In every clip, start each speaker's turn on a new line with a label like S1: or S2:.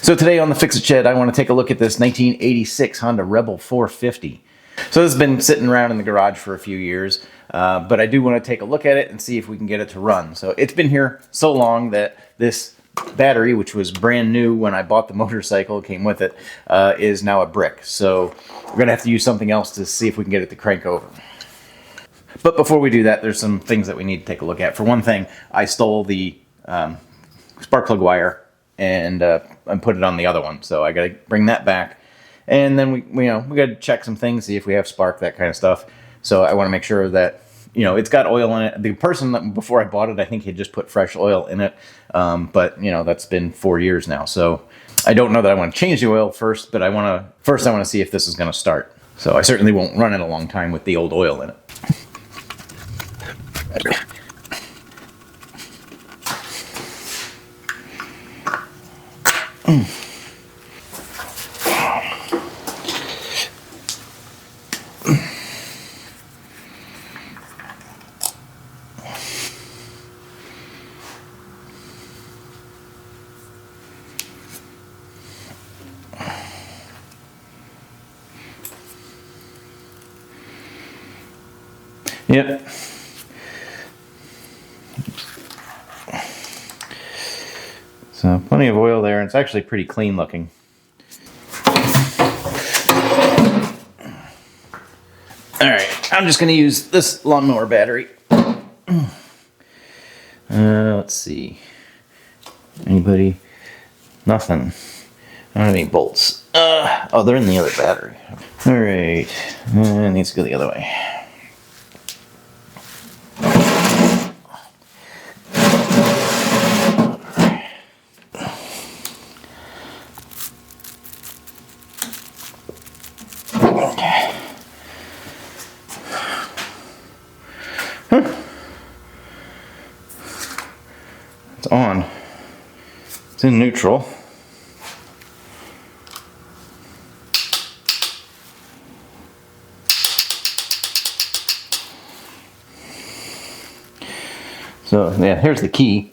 S1: So today on the Fixit Shed, I want to take a look at this 1986 Honda Rebel 450. So this has been sitting around in the garage for a few years, but I do want to take a look at it and see if we can get it to run. So it's been here so long that this battery, which was brand new when I bought the motorcycle, came with it, is now a brick. So we're going to have to use something else to see if we can get it to crank over. But before we do that, there's some things that we need to take a look at. For one thing, I stole the spark plug wire and put it on the other one. So I got to bring that back. And then we got to check some things, see if we have spark, that kind of stuff. So I want to make sure that, it's got oil in it. The person that, before I bought it, I think he just put fresh oil in it. But that's been 4 years now. So I don't know that I want to change the oil first, but I want to see if this is going to start. So I certainly won't run it a long time with the old oil in it. Yep. So plenty of oil there, and it's actually pretty clean looking. Alright, I'm just going to use this lawnmower battery. Let's see. Anybody? Nothing. I don't have any bolts. Oh, they're in the other battery. Alright, it needs to go the other way. It's on. It's in neutral. So yeah, here's the key.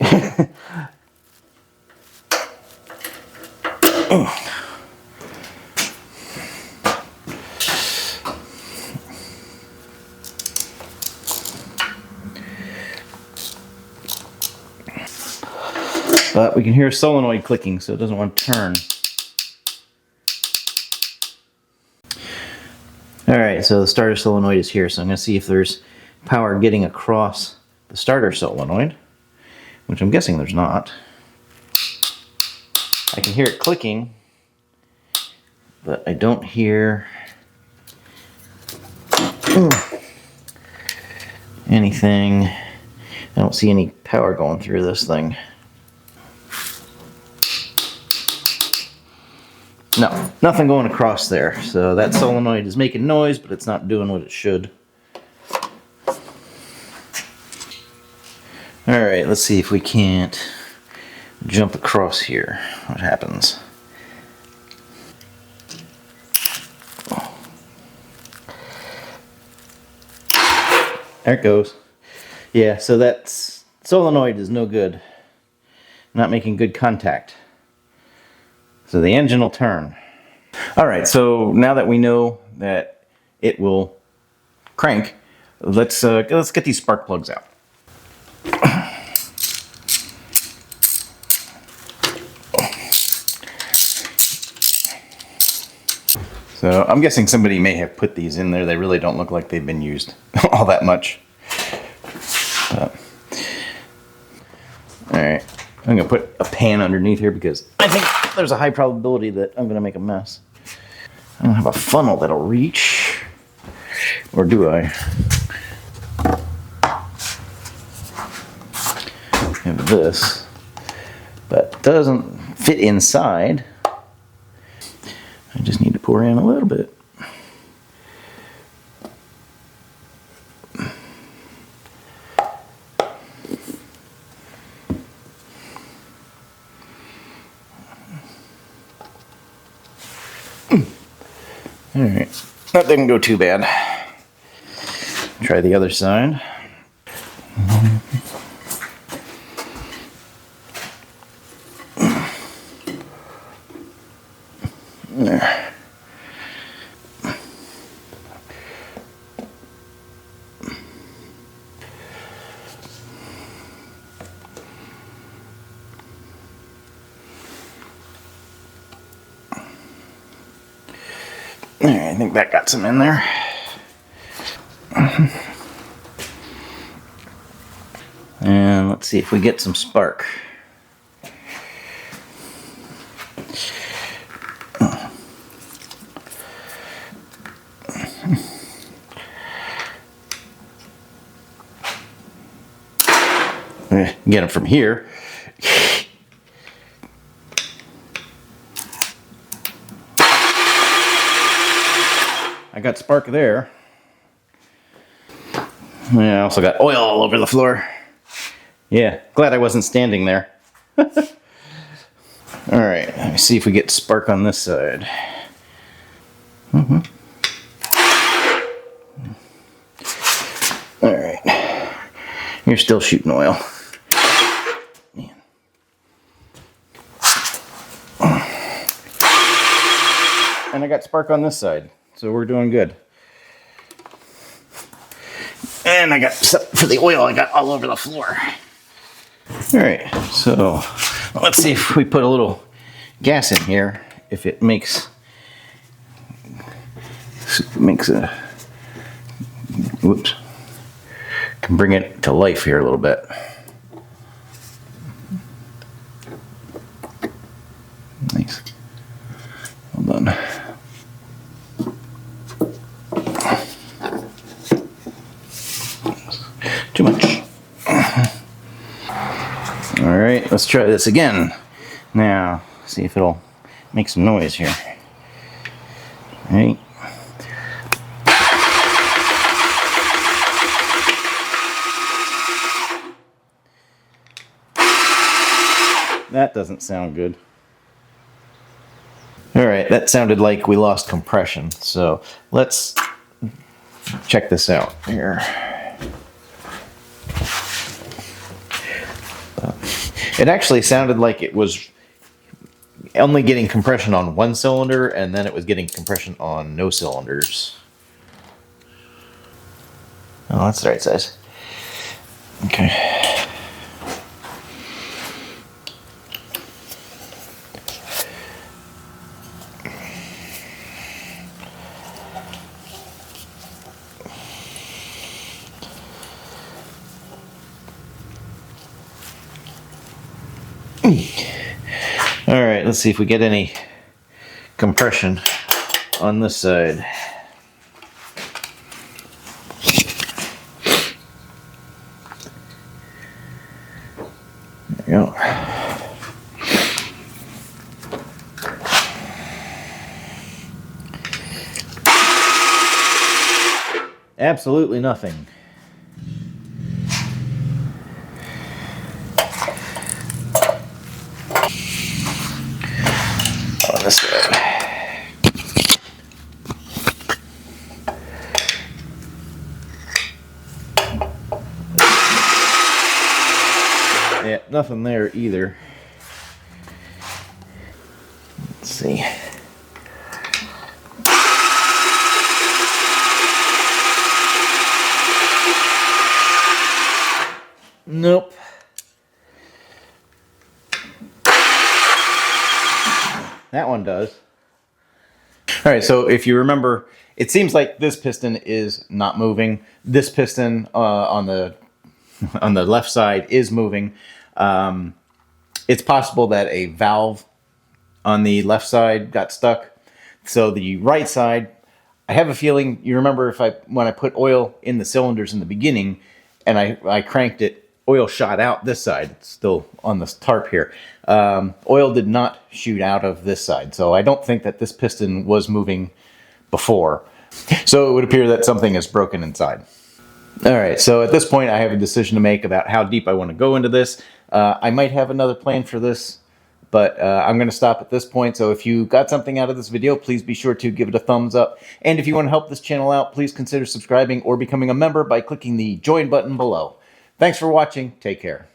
S1: But we can hear a solenoid clicking, so it doesn't want to turn. Alright, so the starter solenoid is here, so I'm going to see if there's power getting across the starter solenoid, which I'm guessing there's not. I can hear it clicking, but I don't hear anything. I don't see any power going through this thing. No, nothing going across there. So that solenoid is making noise, but it's not doing what it should. Alright, let's see if we can't jump across here. What happens? There it goes. Yeah, so that solenoid is no good. Not making good contact. So the engine will turn. Alright, so now that we know that it will crank, let's get these spark plugs out. So I'm guessing somebody may have put these in there. They really don't look like they've been used all that much. Alright, I'm going to put a pan underneath here because I think there's a high probability that I'm going to make a mess. I don't have a funnel that'll reach. Or do I? I have this, but it doesn't fit inside. I just need to pour in a little bit. Alright, that didn't go too bad. Try the other side. There. There, I think that got some in there. And let's see if we get some spark. Get them from here. I got spark there. Yeah, I also got oil all over the floor. Yeah, glad I wasn't standing there. Alright, let me see if we get spark on this side. Alright. You're still shooting oil. Man. And I got spark on this side, so we're doing good. And I got for the oil, I got all over the floor. Alright, so let's see if we put a little gas in here, if it makes a, whoops, can bring it to life here a little bit. Nice. Well done. Too much. All right, let's try this again. Now, see if it'll make some noise here. All right. That doesn't sound good. All right, that sounded like we lost compression. So let's check this out here. It actually sounded like it was only getting compression on one cylinder, and then it was getting compression on no cylinders. Oh, that's the right size. Okay. All right, let's see if we get any compression on this side. There you go. Absolutely nothing. On this side. Yeah, nothing there either. Let's see. Nope. That one does. All right, so if you remember, it seems like this piston is not moving. This piston on the left side is moving. It's possible that a valve on the left side got stuck. So the right side, I have a feeling, you remember when I put oil in the cylinders in the beginning and I cranked it, oil shot out this side. It's still on this tarp here. Oil did not shoot out of this side. So I don't think that this piston was moving before. So it would appear that something is broken inside. All right, so at this point I have a decision to make about how deep I want to go into this. I might have another plan for this, but I'm going to stop at this point. So if you got something out of this video, please be sure to give it a thumbs up. And if you want to help this channel out, please consider subscribing or becoming a member by clicking the join button below. Thanks for watching. Take care.